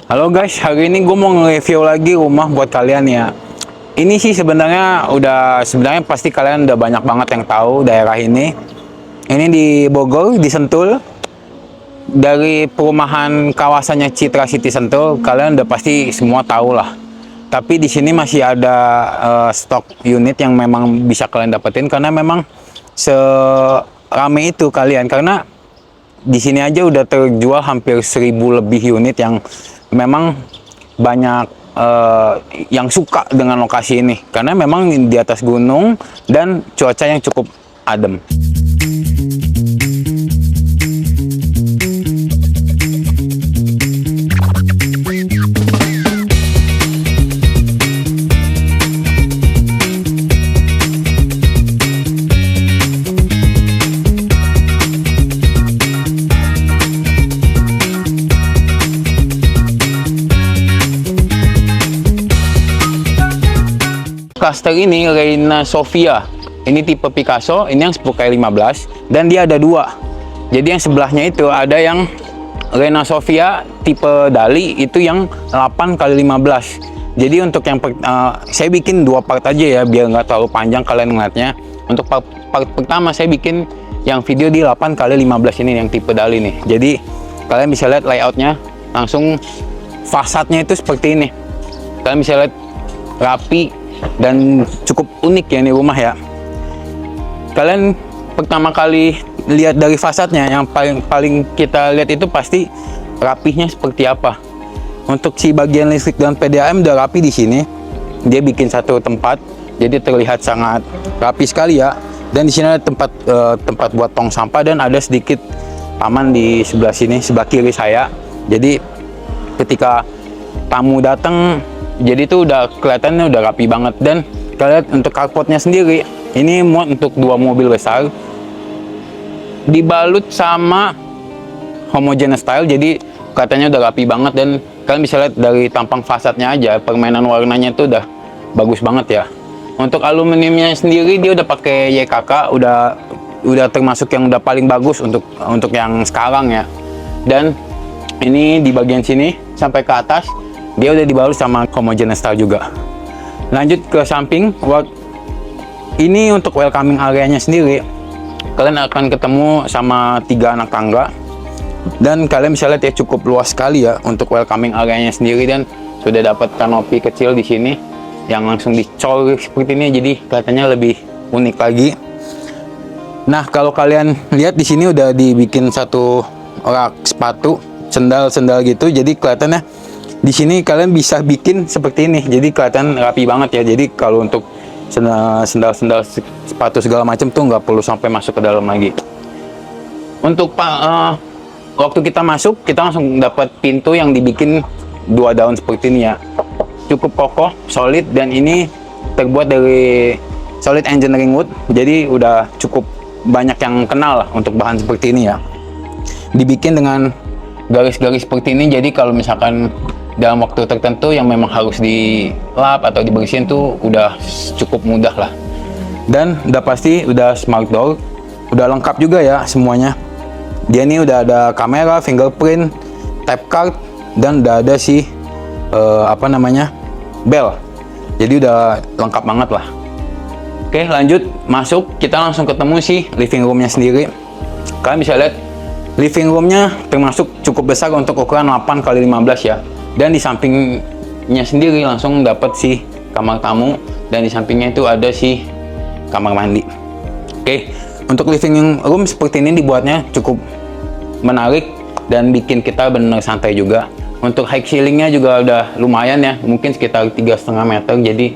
Halo guys, hari ini gue mau nge-review lagi rumah buat kalian ya. Ini sih sebenarnya pasti kalian udah banyak banget yang tahu daerah ini. Ini di Bogor, di Sentul. Dari perumahan kawasannya Citra City Sentul, kalian udah pasti semua tahu lah. Tapi di sini masih ada stok unit yang memang bisa kalian dapetin karena memang serame itu kalian, karena di sini aja udah terjual hampir 1000 lebih unit yang memang banyak yang suka dengan lokasi ini karena memang di atas gunung dan cuaca yang cukup adem. Cluster ini Reina Sofia, ini tipe Picasso, ini yang 10x15 dan dia ada dua. Jadi yang sebelahnya itu ada yang Reina Sofia tipe Dali, itu yang 8x15. Jadi untuk yang saya bikin dua part aja ya biar nggak terlalu panjang kalian ngeliatnya. Untuk part pertama saya bikin yang video di 8x15 ini yang tipe Dali nih. Jadi kalian bisa lihat layoutnya, langsung fasadnya itu seperti ini. Kalian bisa lihat rapi dan cukup unik ya ini rumah ya. Kalian pertama kali lihat dari fasadnya, yang paling kita lihat itu pasti rapihnya seperti apa. Untuk si bagian listrik dan PDAM udah rapi di sini. Dia bikin satu tempat, jadi terlihat sangat rapi sekali ya. Dan di sini ada tempat buat tong sampah dan ada sedikit taman di sebelah sini, sebelah kiri saya. Jadi ketika tamu datang, jadi itu udah kelihatannya udah rapi banget. Dan kalian untuk carportnya sendiri, ini muat untuk 2 mobil besar, dibalut sama homogeneous style, jadi kelihatannya udah rapi banget. Dan kalian bisa lihat dari tampang fasadnya aja, permainan warnanya itu udah bagus banget ya. Untuk aluminiumnya sendiri dia udah pakai YKK, udah termasuk yang udah paling bagus untuk yang sekarang ya. Dan ini di bagian sini sampai ke atas dia udah dibalut sama homogeneous style juga. Lanjut ke samping, ini untuk welcoming areanya sendiri, kalian akan ketemu sama 3 anak tangga. Dan kalian bisa lihat ya cukup luas sekali ya untuk welcoming areanya sendiri. Dan sudah dapat kanopi kecil di sini yang langsung dicol seperti ini, jadi kelihatannya lebih unik lagi. Nah kalau kalian lihat di sini udah dibikin satu rak sepatu, sendal-sendal gitu, jadi kelihatannya di sini kalian bisa bikin seperti ini, jadi kelihatan rapi banget ya. Jadi kalau untuk sendal-sendal sepatu segala macam tuh nggak perlu sampai masuk ke dalam lagi. Untuk waktu kita masuk, kita langsung dapat pintu yang dibikin 2 daun seperti ini ya. Cukup kokoh, solid, dan ini terbuat dari solid engineering wood, jadi udah cukup banyak yang kenal lah untuk bahan seperti ini ya. Dibikin dengan garis-garis seperti ini, jadi kalau misalkan dalam waktu tertentu yang memang harus dilap atau dibersihin tuh udah cukup mudah lah. Dan udah pasti udah smart door, udah lengkap juga ya semuanya. Dia ini udah ada kamera, fingerprint, tap card, dan udah ada si bell. Jadi udah lengkap banget lah. Oke, lanjut masuk, kita langsung ketemu si living roomnya sendiri. Kalian bisa lihat living roomnya termasuk cukup besar untuk ukuran 8x15 ya. Dan di sampingnya sendiri langsung dapat si kamar tamu, dan di sampingnya itu ada si kamar mandi. Oke, untuk living room seperti ini dibuatnya cukup menarik dan bikin kita benar santai juga. Untuk high ceilingnya juga udah lumayan ya, mungkin sekitar 3,5 meter, jadi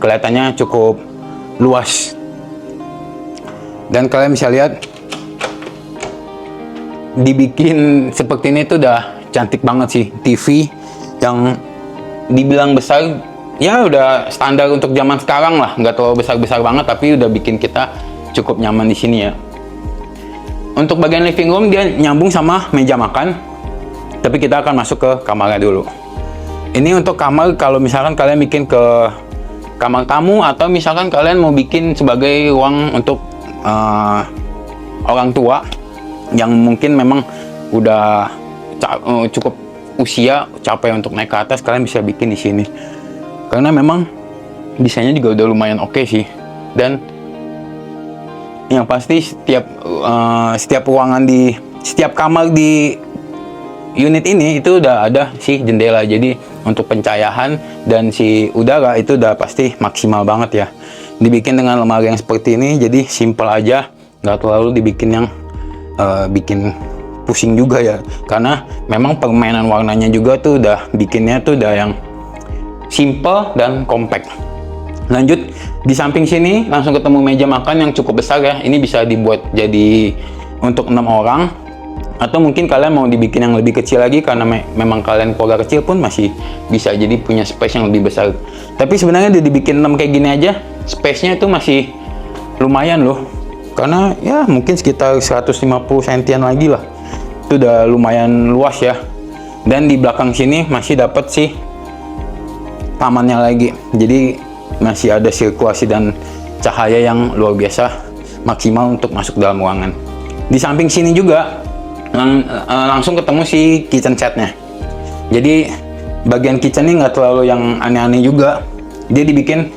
kelihatannya cukup luas. Dan kalian bisa lihat dibikin seperti ini tuh udah cantik banget sih. TV yang dibilang besar ya udah standar untuk zaman sekarang lah, nggak terlalu besar-besar banget, tapi udah bikin kita cukup nyaman di sini ya. Untuk bagian living room dia nyambung sama meja makan, tapi kita akan masuk ke kamarnya dulu. Ini untuk kamar kalau misalkan kalian bikin ke kamar tamu, atau misalkan kalian mau bikin sebagai ruang untuk orang tua yang mungkin memang udah cukup usia capek untuk naik ke atas, kalian bisa bikin di sini. Karena memang desainnya juga udah lumayan oke sih. Dan yang pasti setiap ruangan di setiap kamar di unit ini itu udah ada sih jendela. Jadi untuk pencahayaan dan si udara itu udah pasti maksimal banget ya. Dibikin dengan lemari yang seperti ini, jadi simple aja, nggak terlalu dibikin yang bikin pusing juga ya. Karena memang permainan warnanya juga tuh udah bikinnya tuh udah yang simple dan compact. Lanjut, di samping sini langsung ketemu meja makan yang cukup besar ya. Ini bisa dibuat jadi untuk 6 orang. Atau mungkin kalian mau dibikin yang lebih kecil lagi, karena memang kalian keluarga kecil pun masih bisa jadi punya space yang lebih besar. Tapi sebenarnya udah dibikin 6 kayak gini aja, space-nya itu masih lumayan loh. Karena ya mungkin sekitar 150 sentian lagi lah. Itu udah lumayan luas ya. Dan di belakang sini masih dapat sih tamannya lagi. Jadi masih ada sirkulasi dan cahaya yang luar biasa maksimal untuk masuk dalam ruangan. Di samping sini juga langsung ketemu si kitchen setnya. Jadi bagian kitchen ini nggak terlalu yang aneh-aneh juga. Dia dibikin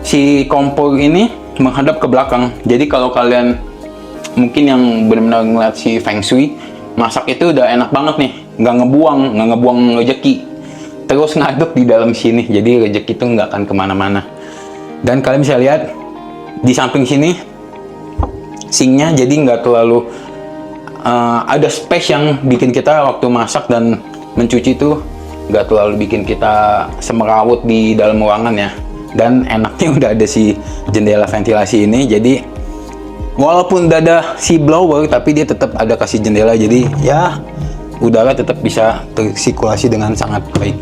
si kompor ini menghadap ke belakang. Jadi kalau kalian mungkin yang benar-benar ngeliat si Feng Shui, masak itu udah enak banget nih, nggak ngebuang rezeki, terus ngaduk di dalam sini. Jadi rezeki itu nggak akan kemana-mana. Dan kalian bisa lihat di samping sini sinknya, jadi nggak terlalu ada space yang bikin kita waktu masak dan mencuci itu nggak terlalu bikin kita semerawut di dalam ruangan ya. Dan enaknya udah ada si jendela ventilasi ini, jadi walaupun udah ada si blower tapi dia tetap ada kasih jendela, jadi ya udara tetap bisa tersirkulasi dengan sangat baik.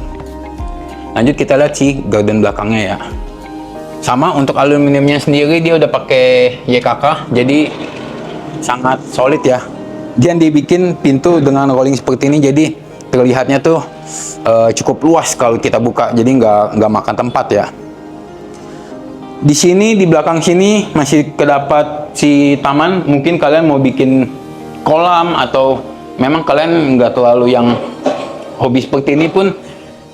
Lanjut kita lihat si garden belakangnya ya. Sama untuk aluminiumnya sendiri dia udah pakai YKK, jadi sangat solid ya. Dia dibikin pintu dengan rolling seperti ini, jadi terlihatnya tuh cukup luas kalau kita buka, jadi nggak makan tempat ya. Di sini di belakang sini masih kedapat si taman. Mungkin kalian mau bikin kolam atau memang kalian nggak terlalu yang hobi seperti ini pun,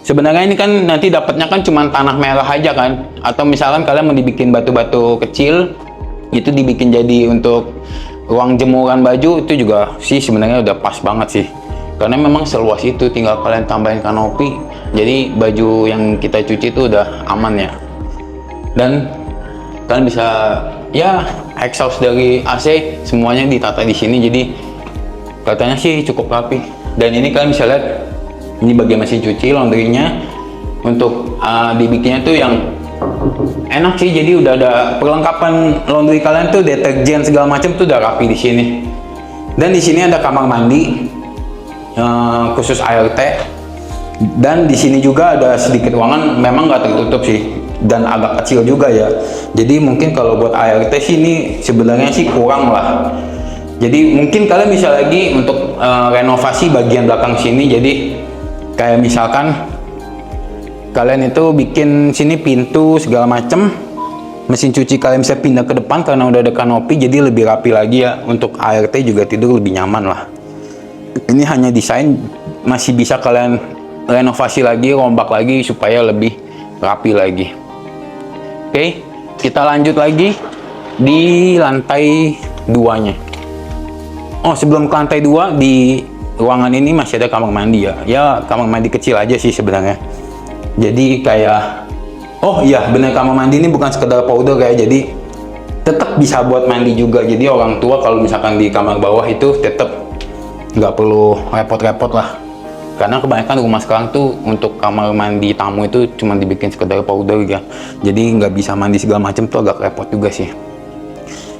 sebenarnya ini kan nanti dapatnya kan cuma tanah merah aja kan. Atau misalkan kalian mau dibikin batu-batu kecil, itu dibikin jadi untuk ruang jemuran baju, itu juga sih sebenarnya udah pas banget sih. Karena memang seluas itu, tinggal kalian tambahin kanopi, jadi baju yang kita cuci itu udah aman ya. Dan kalian bisa ya exhaust dari AC semuanya ditata di sini, jadi katanya sih cukup rapi. Dan ini kalian bisa lihat ini bagian mesin cuci, laundrynya untuk dibikinnya tuh yang enak sih. Jadi udah ada perlengkapan laundry kalian tuh, deterjen segala macam tuh udah rapi di sini. Dan di sini ada kamar mandi khusus ART. Dan di sini juga ada sedikit ruangan, memang nggak tertutup sih dan agak kecil juga ya. Jadi mungkin kalau buat ART sini sebenarnya sih kurang lah. Jadi mungkin kalian bisa lagi untuk renovasi bagian belakang sini. Jadi kayak misalkan kalian itu bikin sini pintu segala macem, mesin cuci kalian bisa pindah ke depan karena udah ada kanopi, jadi lebih rapi lagi ya. Untuk ART juga tidur lebih nyaman lah. Ini hanya desain, masih bisa kalian renovasi lagi, rombak lagi supaya lebih rapi lagi. Oke, kita lanjut lagi di lantai 2-nya. Oh, sebelum ke lantai 2, di ruangan ini masih ada kamar mandi ya. Ya, kamar mandi kecil aja sih sebenarnya. Jadi kayak, oh iya bener, kamar mandi ini bukan sekedar powder kayak, jadi tetap bisa buat mandi juga. Jadi orang tua kalau misalkan di kamar bawah itu tetap nggak perlu repot-repot lah. Karena kebanyakan rumah sekarang tuh untuk kamar mandi tamu itu cuma dibikin sekedar powder ya. Jadi nggak bisa mandi segala macam tuh agak repot juga sih.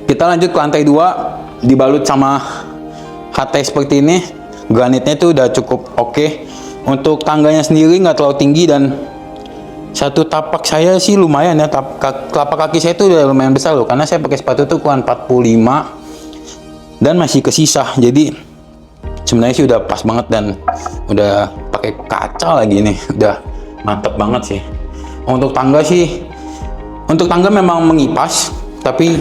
Kita lanjut ke lantai 2, dibalut sama HT seperti ini. Granitnya tuh udah cukup oke. Untuk tangganya sendiri nggak terlalu tinggi dan satu tapak saya sih lumayan ya. Telapak kaki saya tuh udah lumayan besar loh, karena saya pakai sepatu tuh ukuran 45 dan masih kesisa. Jadi sebenarnya sih udah pas banget dan udah pakai kaca lagi nih, udah mantep banget sih. Untuk tangga sih, untuk tangga memang mengipas, tapi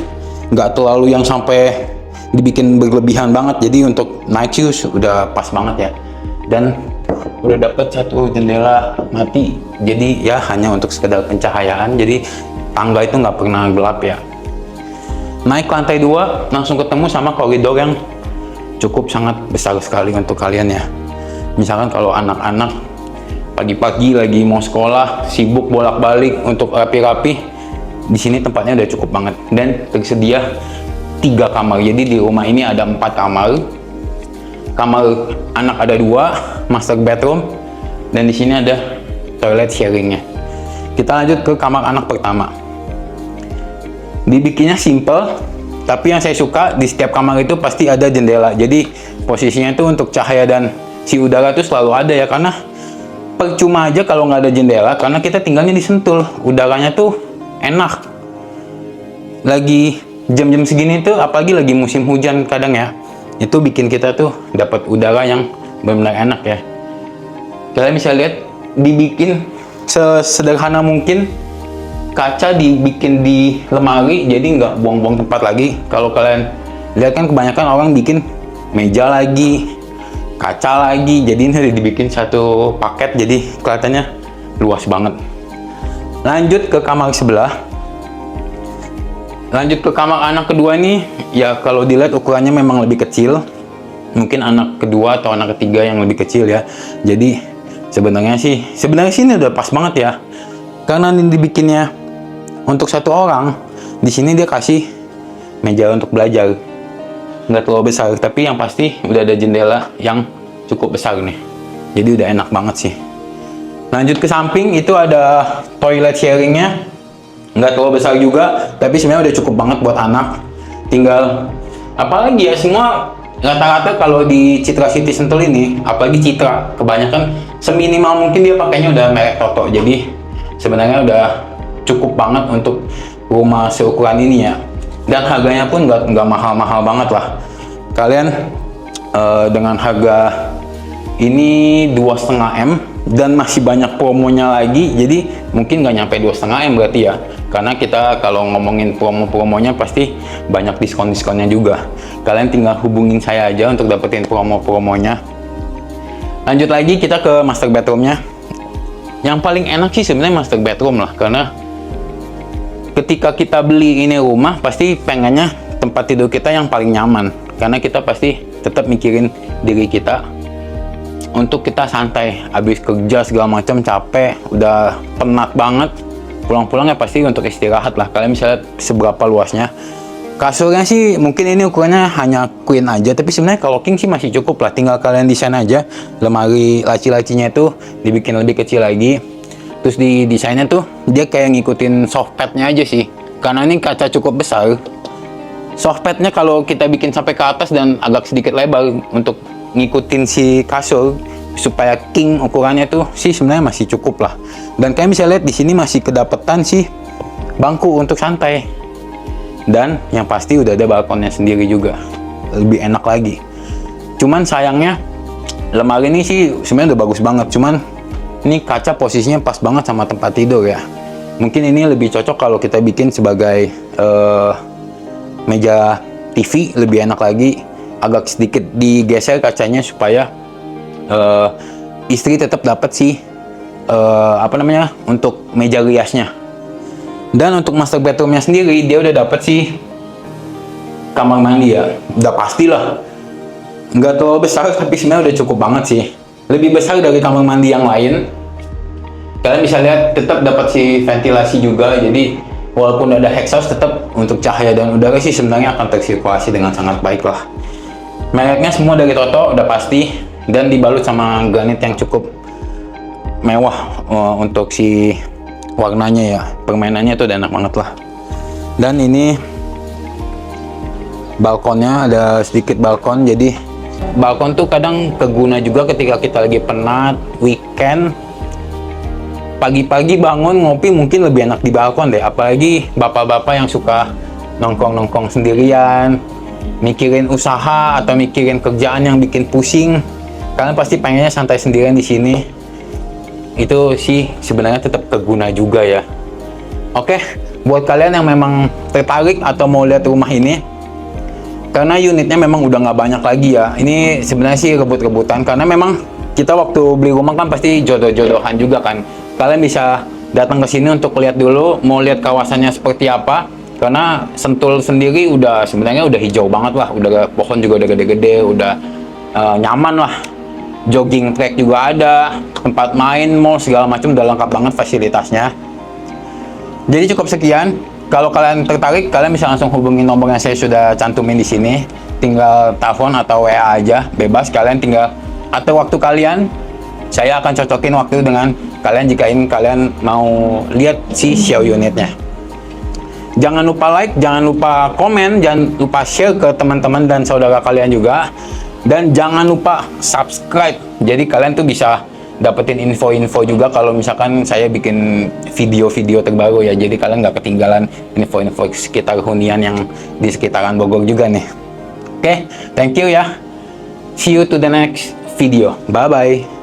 nggak terlalu yang sampai dibikin berlebihan banget. Jadi untuk night shoes udah pas banget ya. Dan udah dapet satu jendela mati, jadi ya hanya untuk sekedar pencahayaan, jadi tangga itu nggak pernah gelap ya. Naik ke lantai 2 langsung ketemu sama koridor yang cukup sangat besar sekali untuk kalian ya. Misalkan kalau anak-anak pagi-pagi lagi mau sekolah, sibuk bolak-balik untuk rapi-rapi, di sini tempatnya udah cukup banget dan tersedia 3 kamar. Jadi di rumah ini ada 4 kamar. Kamar anak ada 2, master bedroom, dan di sini ada toilet sharingnya. Kita lanjut ke kamar anak pertama. Dibikinnya simple, tapi yang saya suka di setiap kamar itu pasti ada jendela. Jadi posisinya itu untuk cahaya dan si udara itu selalu ada ya, karena percuma aja kalau nggak ada jendela, karena kita tinggalnya di Sentul, udaranya tuh enak. Lagi jam-jam segini tuh, apalagi lagi musim hujan kadang ya, itu bikin kita tuh dapat udara yang benar-benar enak ya. Kalian bisa lihat dibikin sesederhana mungkin, kaca dibikin di lemari jadi nggak buang-buang tempat lagi. Kalau kalian lihat kan kebanyakan orang bikin meja lagi, kaca lagi, jadi ini udah dibikin satu paket jadi kelihatannya luas banget. Lanjut ke kamar sebelah. Lanjut ke kamar anak kedua nih, ya kalau dilihat ukurannya memang lebih kecil. Mungkin anak kedua atau anak ketiga yang lebih kecil ya. Jadi sebenarnya sih ini udah pas banget ya. Karena ini dibikinnya untuk 1 orang, di sini dia kasih meja untuk belajar. Nggak terlalu besar, tapi yang pasti udah ada jendela yang cukup besar nih. Jadi udah enak banget sih. Lanjut ke samping, itu ada toilet sharingnya. Nggak terlalu besar juga, tapi sebenarnya udah cukup banget buat anak. Tinggal apalagi ya, semua rata-rata kalau di Citra City Sentul ini, apalagi Citra, kebanyakan seminimal mungkin dia pakainya udah merek Toto. Jadi sebenarnya udah cukup banget untuk rumah seukuran ini ya. Dan harganya pun nggak mahal-mahal banget lah. Kalian dengan harga ini 2,5 M dan masih banyak promonya lagi, jadi mungkin nggak nyampe 2,5 M berarti ya, karena kita kalau ngomongin promo-promonya pasti banyak diskon-diskonnya juga. Kalian tinggal hubungin saya aja untuk dapetin promo-promonya. Lanjut lagi kita ke master bedroomnya. Yang paling enak sih sebenarnya master bedroom lah, karena ketika kita beli ini rumah pasti pengennya tempat tidur kita yang paling nyaman, karena kita pasti tetap mikirin diri kita untuk kita santai, habis kerja segala macam capek, udah penat banget, pulang-pulang ya pasti untuk istirahat lah. Kalian bisa lihat seberapa luasnya. Kasurnya sih mungkin ini ukurannya hanya queen aja, tapi sebenarnya kalau king sih masih cukup lah. Tinggal kalian desain aja lemari laci-lacinya itu dibikin lebih kecil lagi. Terus di desainnya tuh dia kayak ngikutin softpadnya aja sih, karena ini kaca cukup besar. Softpadnya kalau kita bikin sampai ke atas dan agak sedikit lebar untuk ngikutin si kasur supaya king ukurannya tuh sih sebenarnya masih cukup lah. Dan kalian bisa lihat di sini masih kedapetan sih bangku untuk santai. Dan yang pasti udah ada balkonnya sendiri juga, lebih enak lagi. Cuman sayangnya lemari ini sih sebenarnya udah bagus banget, cuman ini kaca posisinya pas banget sama tempat tidur ya. Mungkin ini lebih cocok kalau kita bikin sebagai meja TV, lebih enak lagi. Agak sedikit digeser kacanya supaya istri tetap dapat sih untuk meja riasnya. Dan untuk master bedroomnya sendiri dia udah dapat sih kamar mandi ya, udah pastilah. Nggak terlalu besar tapi sebenarnya udah cukup banget sih, lebih besar dari kamar mandi yang lain. Kalian bisa lihat tetap dapat si ventilasi juga, jadi walaupun ada exhaust tetap untuk cahaya dan udara sih sebenarnya akan tersirkulasi dengan sangat baik lah. Mereknya semua dari Toto udah pasti, dan dibalut sama granit yang cukup mewah untuk si warnanya ya. Permainannya tuh udah enak banget lah. Dan ini balkonnya ada sedikit balkon, jadi balkon tuh kadang keguna juga ketika kita lagi penat weekend, pagi-pagi bangun ngopi mungkin lebih enak di balkon deh. Apalagi bapak-bapak yang suka nongkrong-nongkrong sendirian, mikirin usaha atau mikirin kerjaan yang bikin pusing, kalian pasti pengennya santai sendirian di sini. Itu sih sebenarnya tetap keguna juga ya. Oke, buat kalian yang memang tertarik atau mau lihat rumah ini, karena unitnya memang udah nggak banyak lagi ya. Ini sebenarnya sih rebut-rebutan, karena memang kita waktu beli rumah kan pasti jodoh-jodohan juga kan. Kalian bisa datang ke sini untuk lihat dulu, mau lihat kawasannya seperti apa. Karena Sentul sendiri sebenarnya udah hijau banget lah, udah pohon juga udah gede-gede, udah nyaman lah. Jogging track juga ada, tempat main, mall segala macam udah lengkap banget fasilitasnya. Jadi cukup sekian. Kalau kalian tertarik, kalian bisa langsung hubungi nomor yang saya sudah cantumin di sini. Tinggal telepon atau WA aja, bebas. Kalian tinggal atur waktu kalian. Saya akan cocokin waktu dengan kalian jika kalian mau lihat si show unitnya. Jangan lupa like, jangan lupa komen, jangan lupa share ke teman-teman dan saudara kalian juga. Dan jangan lupa subscribe. Jadi kalian tuh bisa dapetin info-info juga kalau misalkan saya bikin video-video terbaru ya. Jadi kalian nggak ketinggalan info-info sekitar hunian yang di sekitaran Bogor juga nih. Oke, thank you ya. See you to the next video. Bye-bye.